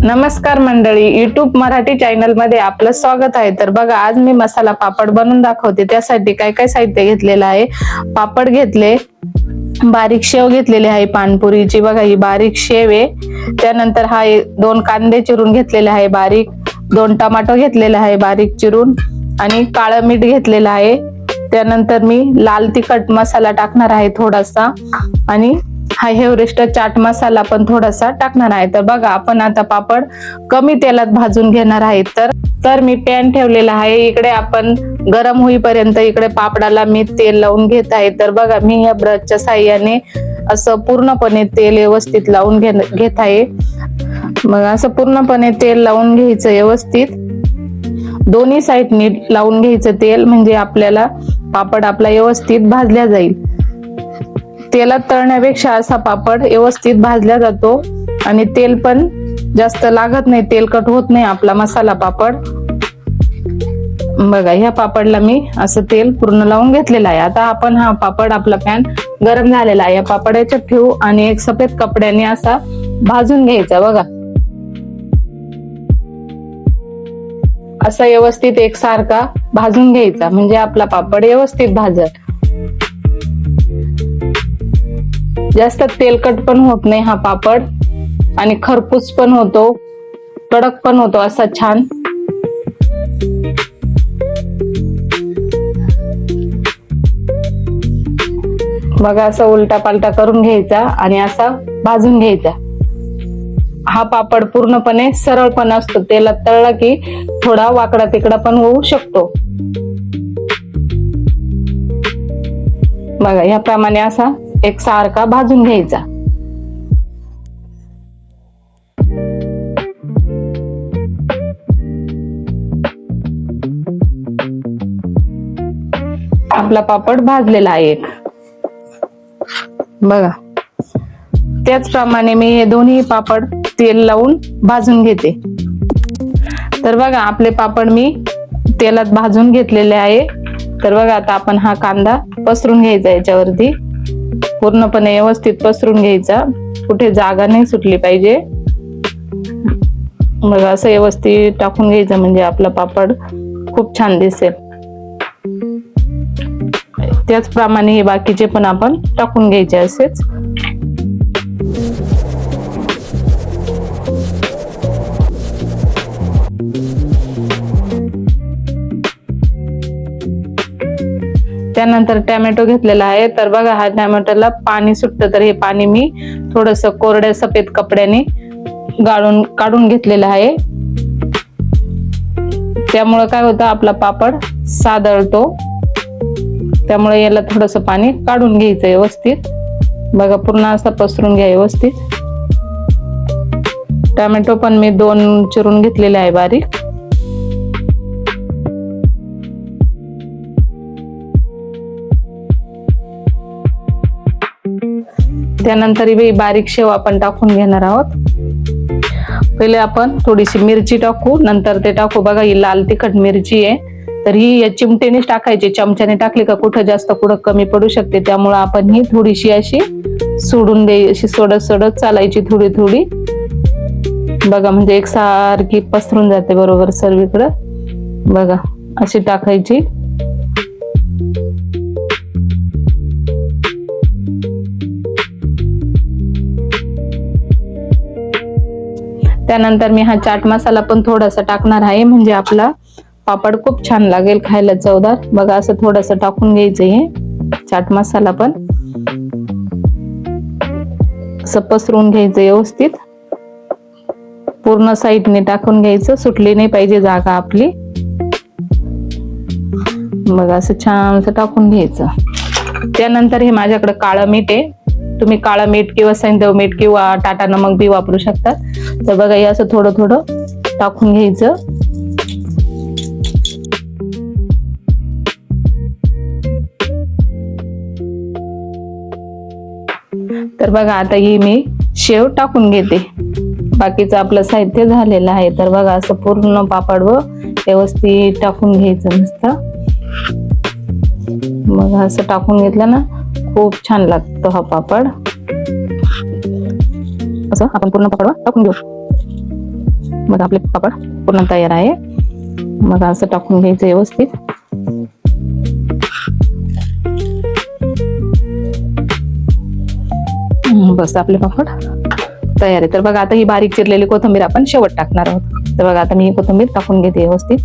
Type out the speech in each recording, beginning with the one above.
नमस्कार मंडळी, YouTube Marathi channel मध्ये आपलं स्वागत आहे। तर बघा, आज मी मसाला पापड बनवून दाखवते। त्यासाठी काय काय साहित्य घेतलेलं आहे। पापड घेतले, बारीक शेव घेतलेली आहे पानपुरीची, बघा ही बारीक शेव आहे। त्यानंतर हा 2 कांदे चिरून घेतलेले आहे बारीक, 2 टमाटो घेतलेले आहे बारीक चिरून, आणि काळं मीठ घेतलेलं आहे। त्यानंतर मी लाल तिखट मसाला टाकणार आहे थोडासा, आणि हा एव्हरेस्ट चाट मसाला पण थोडासा टाकणार आहे। तर बघा, आपण आता पापड कमी तेलात भाजून घेणार आहे। तर मी पॅन ठेवलेला आहे इकडे, आपण गरम होईपर्यंत इकडे पापडाला मी तेल लावून घेत आहे। तर बघा, मी या ब्रशच्या साहाय्याने असं पूर्णपणे तेल व्यवस्थित लावून घेत आहे। मग असं पूर्णपणे तेल लावून घ्यायचं व्यवस्थित, दोन्ही साइडनी लावून घ्यायचं तेल, म्हणजे आपल्याला पापड आपला व्यवस्थित भाजला जाईल। तेलात तळण्यापेक्षा असा पापड व्यवस्थित भाजला जातो आणि तेल पण जास्त लागत नाही, तेलकट होत नाही आपला मसाला पापड। बघा, ह्या पापडला मी असं तेल पूर्ण लावून घेतलेलं आहे। आता आपण हा पापड, आपला पॅन गरम झालेला आहे, या पापडाच्या ठेवू आणि एक सफेद कपड्याने असा भाजून घ्यायचा। बघा, असा व्यवस्थित एकसारखा भाजून घ्यायचा, म्हणजे आपला पापड व्यवस्थित भाजल। जास्त तेलकट पण होत नाही हा पापड, आणि खरपूस पण होतो, कडक पण होतो असा छान। बघा, असा उलटा पालटा करून घ्यायचा आणि असा भाजून घ्यायचा। हा पापड पूर्णपणे सरळ पण असतो, तेलात तळला की थोडा वाकडा तिकडा पण होऊ शकतो। बघा, याप्रमाणे असा एकसारखा भाजून घ्यायचा। आपला पापड भाजलेला आहे एक। बघा, त्याचप्रमाणे मी हे दोन्ही पापड तेल लावून भाजून घेते। तर बघा, आपले पापड मी तेलात भाजून घेतलेले आहे। तर बघा, आता आपण हा कांदा पसरून घ्यायचा याच्यावरती, पूर्णपणे व्यवस्थित पसरून घ्यायचा, कुठे जागा नाही सुटली पाहिजे। बघा, असं व्यवस्थित टाकून घ्यायचं, म्हणजे आपला पापड खूप छान दिसेल। त्याचप्रमाणे हे बाकीचे पण आपण टाकून घ्यायचे असेच। त्यानंतर टोमॅटो घेतलेला आहे। तर बघा, हा टोमॅटोला पाणी सुटतं, तर हे पाणी मी थोडस कोरड्या सफेद कपड्याने काढून घेतलेलं आहे। त्यामुळे काय होतं, आपला पापड सादळतो, त्यामुळे याला थोडस पाणी काढून घ्यायचं व्यवस्थित। बघा, पूर्ण असा पसरून घ्या व्यवस्थित। टोमॅटो पण मी 2 चिरून घेतलेले आहे बारीक। त्यानंतर ही बारीक शेव आपण टाकून घेणार आहोत। पहिले आपण थोडीशी मिरची टाकू, नंतर ते टाकू। बघा, ही लाल तिखट मिरची आहे, तर ही या चिमटेनेच टाकायची, चमच्याने टाकली का कुठं जास्त कुठं कमी पडू शकते, त्यामुळे आपण ही थोडीशी अशी सोडून अशी सोडत सोडत चालायची थोडी थोडी। बघा, म्हणजे एकसारखी पसरून जाते बरोबर सर्वीकडे। बघा, अशी टाकायची। त्यानंतर मी हा चाट मसाला पण थोडासा टाकणार आहे, म्हणजे आपला पापड खूप छान लागेल, खायला चवदार। बघा, असं थोडस टाकून घ्यायचं हे चाट मसाला पण, असं पसरून घ्यायचं व्यवस्थित, पूर्ण साईडने टाकून घ्यायचं, सुटली नाही पाहिजे जागा आपली। बघा, असं छान असं टाकून घ्यायचं। त्यानंतर हे माझ्याकडे काळं मीठ आहे, तुम्ही काळं मीठ किंवा सैंधव मीठ किंवा टाटा नमक बी वापरू शकतात। तर बघा, हे असं थोडं थोडं टाकून घ्यायचं। तर बघा, आता ही मी शेव टाकून घेते। बाकीचं आपलं साहित्य झालेलं आहे। तर बघा, असं पूर्ण पापड व व्यवस्थित टाकून घ्यायचं मस्त। मग असं टाकून घेतलं ना, खूप छान लागतो हा पापड। असं आपण पूर्ण पापड टाकून घेऊ। मग आपले पापड पूर्ण तयार आहे. मग असं टाकून घ्यायचं व्यवस्थित. बस आपले पापड तयार आहे. तर बघा आता ही बारीक चिरलेली कोथिंबीर आपण शेवट टाकणार आहोत. तर बघा आता मी ही कोथिंबीर टाकून घेते व्यवस्थित.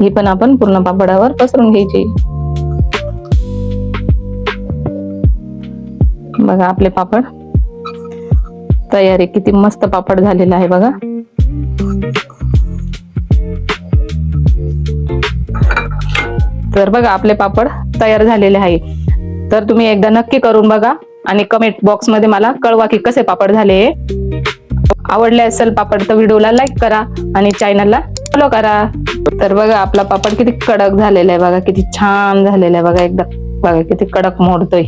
ही पण आपण पूर्ण पापडावर पसरून घ्यायची. बघा आपले पापड तयार आहे. किती मस्त पापड झालेला आहे बघा. तर बघा आपले पापड तयार झालेले आहे. तर तुम्ही एकदा नक्की करून बघा आणि कमेंट बॉक्स मध्ये मला कळवा की कसे पापड झाले. आवडले असेल पापड तर व्हिडिओला लाईक करा आणि चॅनलला फॉलो करा. तर बघा आपला पापड किती कडक झालेला आहे बघा. किती छान झालेला आहे बघा. एकदा बघा किती कडक मोडतोय.